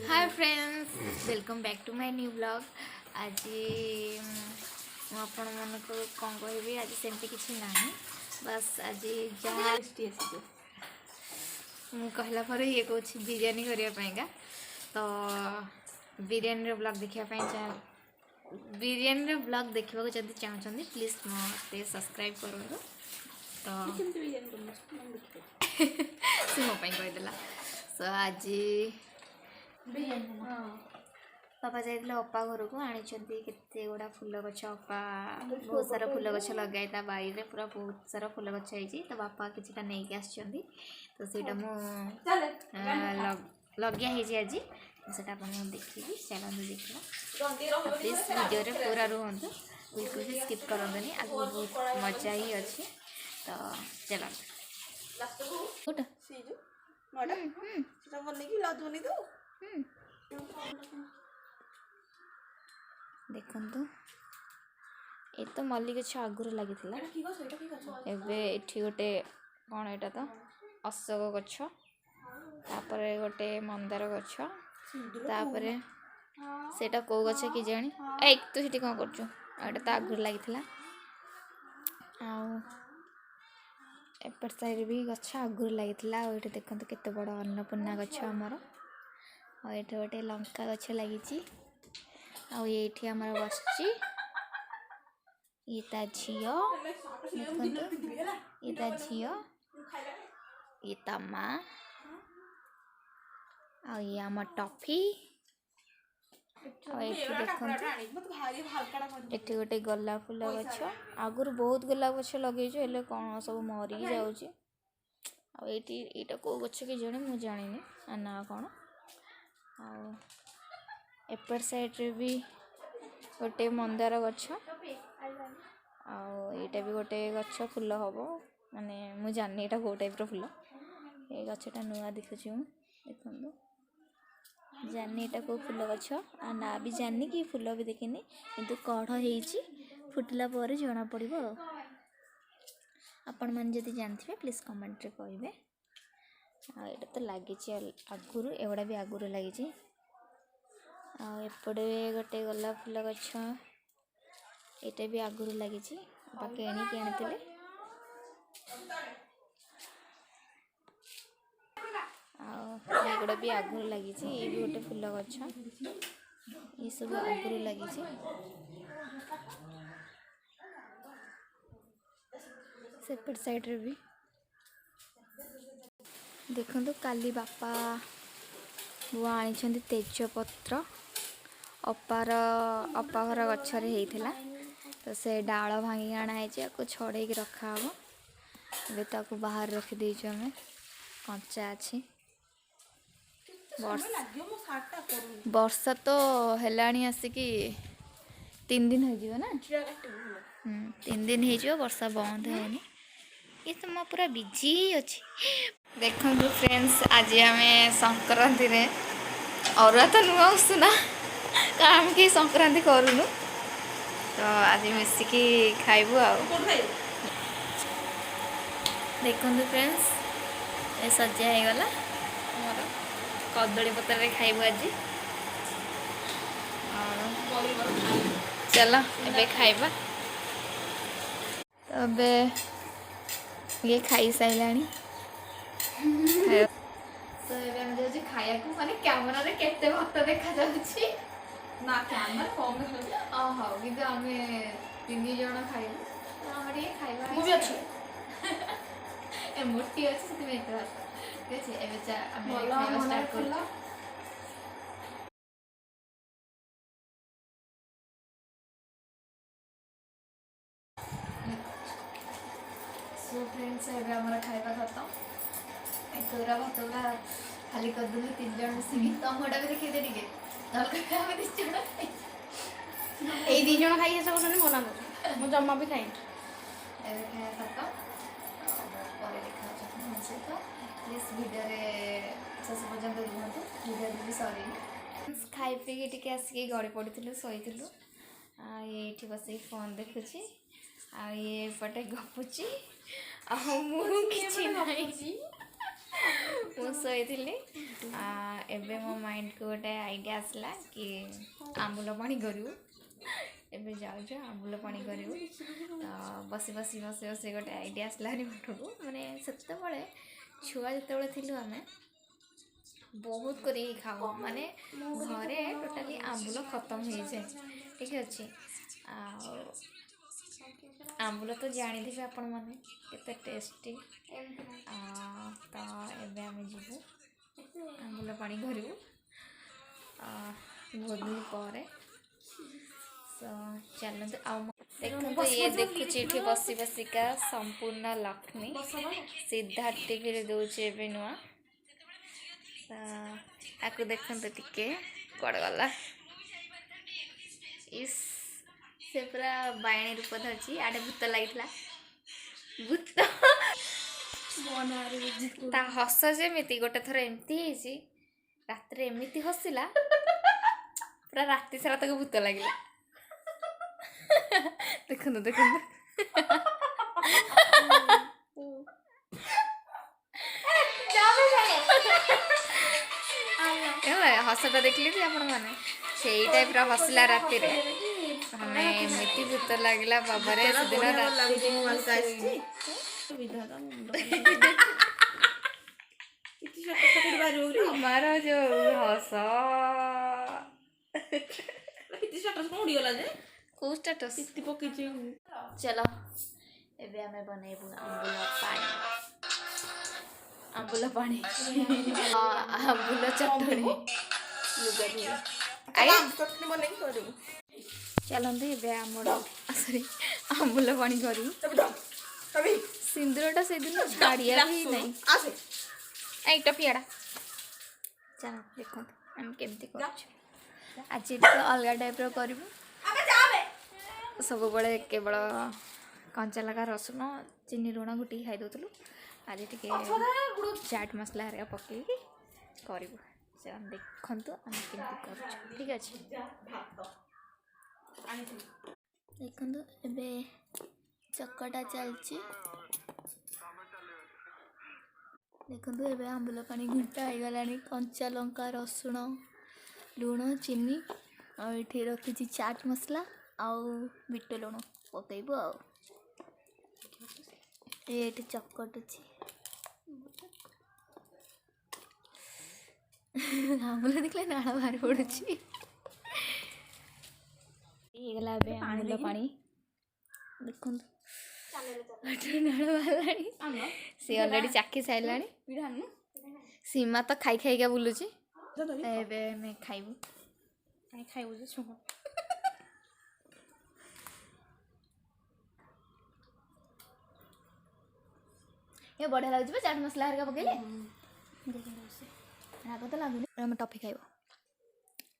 Hi friends, welcome back to my new blog. आज आपण मन को कौन कहि आज सेमती किसी ना बस आज जहाँ मु कहला पर ये कौन बिरियानी करने तो बिरियानी ब्लॉग देखा बिरियानी ब्लॉग देखा जब चाहते प्लीज मत सब्सक्राइब करूँ तो सी मो कहीदेला सो आज पापा जाइए अपा घर को आनी केते गुड़ा फूल गछ अपा बहुत सारा फूल गछ लगाई बाड़ी में पूरा बहुत सारा फूल गछ होती तो बापा किसी नहीं आसछंदी तो सेटा मु लगिया है आज सेटा अपन देखिए चलते देखा प्लीज वीडियो रे पूरा रुहतु बिल्कुल भी स्किप करंतनी आज बहुत मजा ही अच्छी तो चलते देखु ये तो मल्ली गछ आगुरी लगी एबे गोटे कौन एटा तो अशोक गछ तापर गोटे मंदार गछ तापर सेटा को गछ कि जानी ए तू सीटी कौन करछु एटा तो आगुरी लगी एपट साइड भी गछ आगुरी लगी देखो केते बड़ अन्नपूर्णा गछ आमर और गोटे लंका गछ लगी ये आमर बस ये झील ये झील ये माँ आ ये आम टॉफी देखो ये गोटे गोलाप फूल गछ आगुरी बहुत गोलाप गछ लगे कौन सब मरी जाटा कौ गछ कि जाने मुझे जानी ना कौन एपट साइड रे भी गोटे मंदार गछ आईटा भी गोटे गछ फूल हम माने मु जानी यहाँ कौ टाइप फूल ये गछटा नुआ देखुची देखो जानी यहाँ कौ फूल गछ आ ना भी जानी कि फूल भी देखनी किंतु कढ़ हो फुटला पर जना पड़ आपण मैंने जदि जानते प्लीज कमेंट रे कहिबे यहाँ तो लगी आगुरी एगुड़ा भी आगुरी लगी एपटे गोटे गोलाप फूल गछ यहाँ भी आगुरी लगी बाकी एणिक आनी एगुड़ा भी आगुरी लगी ये भी गोटे फूल गछ ये सब आगुरी लगी सेपट साइड रे भी देखो काली बापा बुआ आनी तेजपत्र अपार अपा घर गचर होता तो से डाल भांगी आना को छड़े रखा हम बाहर रखीदे आम कंचा अच्छी वर्षा तो है आसिकी 3 दिन हो ना 3 दिन हो वर्षा बंद होनी ये तो मैं पूरा बिजी ही अच्छी देखो फ्रेंड्स आज आम संक्रांति रे और तो नुआ उषुना कारण कि संक्रांति करूनु तो आज मिसिकी खाइबु आ देखो फ्रेंड्स ये सजा हो गला मोर कदली पत्र रे खाइबु आज चलो एबे खाइबा तबे ये खाई साइलानी तो ये हम जो खाया को माने कैमरा रे केते भक्त देखा जाउची ना कैमरा कम देखा हां कि हमें 3 जण खाइबो हमर ये खाइबा मु भी अछि ए मोटी अछि से में तो ठीक अछि एबे जा हम खाइबा स्टार्ट करला सो फ्रेंड्स एबे हमरा खाइबा खत्म पूरा भात पूरा खाली करदेली 3 जन मिसिकी तमटा भी देखी दे टिके तलका हमें 3 जन ए 2 जन खाई सब सुनी मना कर मु जम्मा भी खाई एबे खाया खत्म परे देखा छ हमसे तो प्लीज वीडियो रे सस पर्यंत रुहतु वीडियो भी सॉरी खाई पी के टिके आसी गड़ी पड़िथिलु सोइथिलु आ एठी बसे फोन देखुची आ ये पटे गपुची आ मु किछि नाही ଶୋଇଥିଲି ଏବେ ମୋ ମାଇଣ୍ଡକୁ ଗୋଟେ ଆଇଡ଼ିଆ ଆସିଲା କି ଆମ୍ବୁଲ ପାଣି କରିବୁ। ଏବେ ଯାଉଛୁ ଆମ୍ବୁଲ ପାଣି କରିବୁ ତ ବସି ବସି ଗୋଟେ ଆଇଡ଼ିଆ ଆସିଲା ହାରି ମୁଣ୍ଡକୁ। ମାନେ ସେତେବେଳେ ଛୁଆ ଯେତେବେଳେ ଥିଲୁ ଆମେ ବହୁତ କରିକି ଖାଉ, ମାନେ ଘରେ ଟୋଟାଲି ଆମ୍ବୁଲ ଖତମ ହେଇଯାଏ। ଠିକ୍ ଅଛି, ଆଉ ଆମ୍ବୁଲ ତ ଜାଣିଥିବେ ଆପଣମାନେ କେତେ ଟେଷ୍ଟି। ତ ଏବେ ଆମେ ଯିବୁ ଆମ୍ବୁଲ ପାଣି କରିବୁ ବହୁତ ଦିନ ପରେ। ତ ଚାଲନ୍ତୁ। ଆଉ ଦେଖନ୍ତୁ ଇଏ ଦେଖୁଛି ଏଠି ବସି ବସିକା ସମ୍ପୂର୍ଣ୍ଣ ଲକ୍ଷ୍ମୀ ସିଦ୍ଧାର୍ଥ ଟିଭିରେ ଦେଉଛି ଏବେ ନୂଆ। ଆକୁ ଦେଖନ୍ତୁ ଟିକେ କୁଆଡ଼େ ଗଲା। ଇସ୍ ସେ ପୁରା ବାଇଣୀ ରୂପ ଧରିଛି। ଆଡ଼େ ଭୂତ ଲାଗିଥିଲା, ଭୂତ ତା ହସ ଯେମିତି ଗୋଟେ ଥର ଏମିତି ହେଇଛି, ରାତିରେ ଏମିତି ହସିଲା ପୁରା ରାତି ସାରା ତାକୁ ଭୂତ ଲାଗିଲା। ଦେଖନ୍ତୁ ଦେଖନ୍ତୁ ହସଟା ଦେଖିଲେ ବି ଆପଣ ମାନେ ସେଇ ଟାଇପ୍ର ହସିଲା ରାତିରେ, ମାନେ ଏମିତି ଭୂତ ଲାଗିଲା ବାବାରେ। ସେଦିନ ଆମର ଯୋଉ ହସ କୋଉ ଷ୍ଟାଟସ୍ ପକେଇଛି। ଚାଲ ଏବେ ଆମେ ବନେଇବୁ ଆମ୍ବୁଲ ପାଣି, ଆମ୍ବୁଲ ପାଣି ଆମ୍ବୁଲ ଚଟଣି। ଚାଲନ୍ତୁ ଏବେ ଆମର ସରି ଆମ୍ବୁଲ ପାଣି କରିବୁ। ସିନ୍ଦୁରଟା ସେଦିନ ଛାଡ଼ିଆ ବି ନାହିଁ। ଏଇଟା ପିଆଡ଼ା ଚାଲ ଦେଖନ୍ତୁ ଆମେ କେମିତି କରୁଛୁ। ଆଜି ଟିକେ ଅଲଗା ଟାଇପ୍ର କରିବୁ। ସବୁବେଳେ କେବଳ କଞ୍ଚା ଲଙ୍କା ରସୁଣ ଚିନି ଲୁଣ ଘୁଟିକି ଖାଇ ଦେଉଥିଲୁ। ଆଜି ଟିକେ ଚାଟ୍ ମସଲା ହେରିକା ପକେଇକି କରିବୁ। ଦେଖନ୍ତୁ ଆମେ କେମିତି କରୁଛୁ। ଠିକ୍ ଅଛି, ଦେଖନ୍ତୁ ଏବେ ଚକଟା ଚାଲିଛି। ଦେଖନ୍ତୁ ଏବେ ଆମ୍ବୁଲ ପାଣି ଘୁଣ୍ଟା ହେଇଗଲାଣି। କଞ୍ଚା ଲଙ୍କା ରସୁଣ ଲୁଣ ଚିନି ଆଉ ଏଠି ରଖିଛି ଚାଟ୍ ମସଲା ଆଉ ବିଟ ଲୁଣ ପକେଇବୁ। ଆଉ ଏଠି ଚକଟୁଛି ଆମ୍ବୁଲ ଦେଖିଲେ ନାଳ ବାହାରି ପଡ଼ୁଛି। ହେଇଗଲା ଏବେ ଆମ୍ବୁଲ ପାଣି। ଦେଖନ୍ତୁ ନାଳ ବାହାରିଲାଣି। ସିଏ ଅଲରେଡ଼ି ଚାଖି ସାରିଲାଣି। ସୀମା ତ ଖାଇ ଖାଇକା ବୁଲୁଛି। ଏବେ ଆମେ ଖାଇବୁ। ଖାଇବୁ ଯେ ଶୁଣ ଏ ବଢ଼ିଆ ଲାଗୁଛି ବା ଚାଟ୍ ମସଲା ହେରିକା ପକେଇଲେ। ରାଗ ତ ଲାଗୁନି। ଆମେ ଟଫି ଖାଇବ।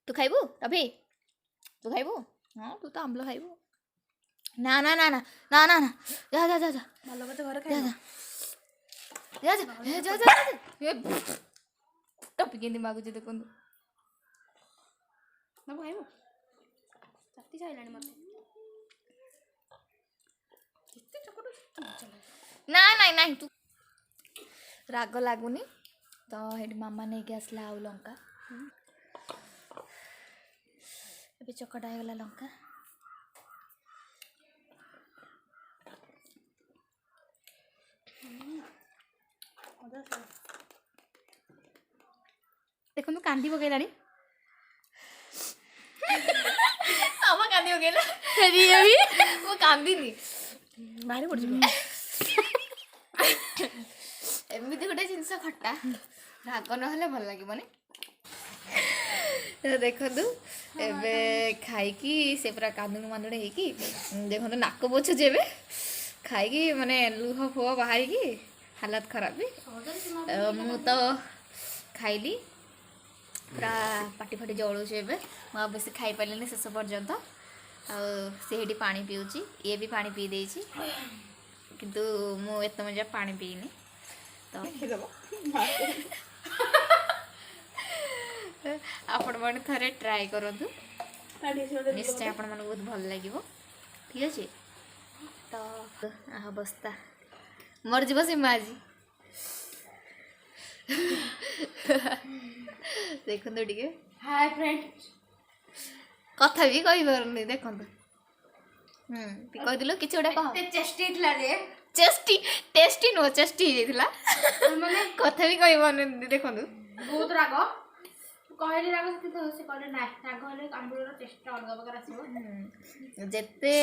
ତୁ ଖାଇବୁ ଟଫି? ତୁ ଖାଇବୁ? ହଁ ତୁ ତ ଆମ୍ବୁଲ ଖାଇବୁ। ନା ନା ନା ନା ନା ନା ନା ଯା ଯା ଯା ଯା ଭଲ କଥା ଘରେ ଖାଇବୁ। ଟଫି କେମିତି ମାଗୁଛି ଦେଖନ୍ତୁ। ନା ଖାଇବୁ ଚାଟି ସାଇଲାଣି ମତେ। ନା ନାଇଁ ନାଇଁ ତୁ ରାଗ ଲାଗୁନି ତ ଏଠି ମାମା ନେଇକି ଆସିଲା ଆଉ ଲଙ୍କା। ଏବେ ଚକଟା ହେଇଗଲା ଲଙ୍କା। ଦେଖନ୍ତୁ କାନ୍ଦି ପକେଇଲାଣି। ଆମ କାନ୍ଦି ପକେଇଲା। ମୁଁ କାନ୍ଦିନି ବାହାରି ପଡୁଛି। ଏମିତି ଗୋଟେ ଜିନିଷ ଖଟା ରାଗ ନହେଲେ ଭଲ ଲାଗିବନି। ଦେଖନ୍ତୁ ଏବେ ଖାଇକି ସେ ପୁରା କାନ୍ଦୁଣୁ ମାନ୍ଦୁଣି ହେଇକି ଦେଖନ୍ତୁ ନାକ ପୋଛୁଛି ଏବେ ଖାଇକି, ମାନେ ଲୁହ ଫୁହ ବାହାରିକି ହାଲତ ଖରାପ। ମୁଁ ତ ଖାଇଲି ପୁରା ପାଟି ଫାଟି ଜଳୁଛି ଏବେ। ମୁଁ ଆଉ ବେଶୀ ଖାଇପାରିଲିନି ଶେଷ ପର୍ଯ୍ୟନ୍ତ। ଆଉ ସେ ସେଇଠି ପାଣି ପିଉଛି, ଇଏ ବି ପାଣି ପିଇ ଦେଇଛି, କିନ୍ତୁ ମୁଁ ଏତେ ମଜା ପାଣି ପିଇନି। ତ ଆପଣମାନେ ଥରେ ଟ୍ରାଏ କରନ୍ତୁ, ନିଶ୍ଚୟ ଆପଣମାନଙ୍କୁ ବହୁତ ଭଲ ଲାଗିବ। ଠିକ୍ ଅଛି, ତ ଅବସ୍ଥା ମରିଯିବ ସୀମା ଆଜି। देखो टिके हाय फ्रेंड कथा भी कहि पारुनी देखो कहदिल कि कह चेस्टी थला रे चेस्टी टेस्टी नो चेस्टी ହେଇଥିଲା माने କଥା ବି କହି ପାରୁନି ଦେଖନ୍ତୁ बहुत राग कहली राग से कहले ना राग हेले आंबुलर टेस्ट अलग प्रकार आसीबो ଯେତେ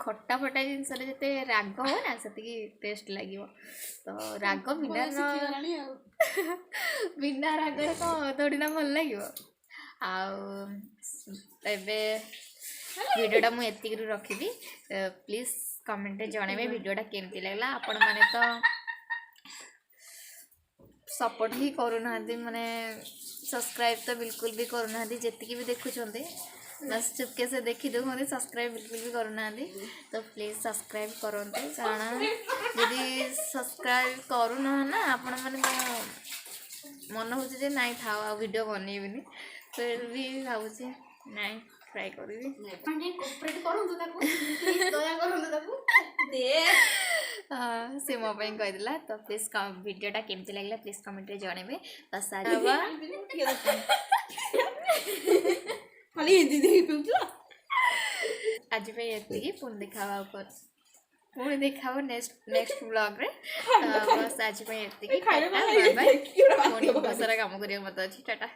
ଖଟା ଫଟା ଜିନିଷରେ ଯେତେ ରାଗ ହୁଏ ନା ସେତିକି ଟେଷ୍ଟ ଲାଗିବ ତ ରାଗ ବିନା ରାଗରେ କ'ଣ ଥୋଡ଼ି ନା ଭଲ ଲାଗିବ ଆଉ ଏବେ ଭିଡ଼ିଓଟା ମୁଁ ଏତିକିରୁ ରଖିବି ପ୍ଲିଜ୍ कमेंट जनइबे वीडियोटा केमती लगला आपण माने तो सपोर्ट ही करूना माने सब्सक्राइब तो बिल्कुल भी करूना जेतिकी भी देखुंते बस चुपके से देखी देखते सब्सक्राइब बिल्कुल भी करूना तो प्लीज सब्सक्राइब करते कारण यदि सब्सक्राइब करूना ना आपण माने मन हो ना था वीडियो बनइबिनी फिर भी भावुँ ना ट्राई करी से मो कहीदेला तो प्लीज वीडियोटा केमती लगे प्लीज कमेंट रे जनइबे बस आज ये पुणी देखा पुणी देखा नेक्स्ट ब्लॉग रे बस आज ये बहुत सारा काम करिया मत अच्छी टाटा।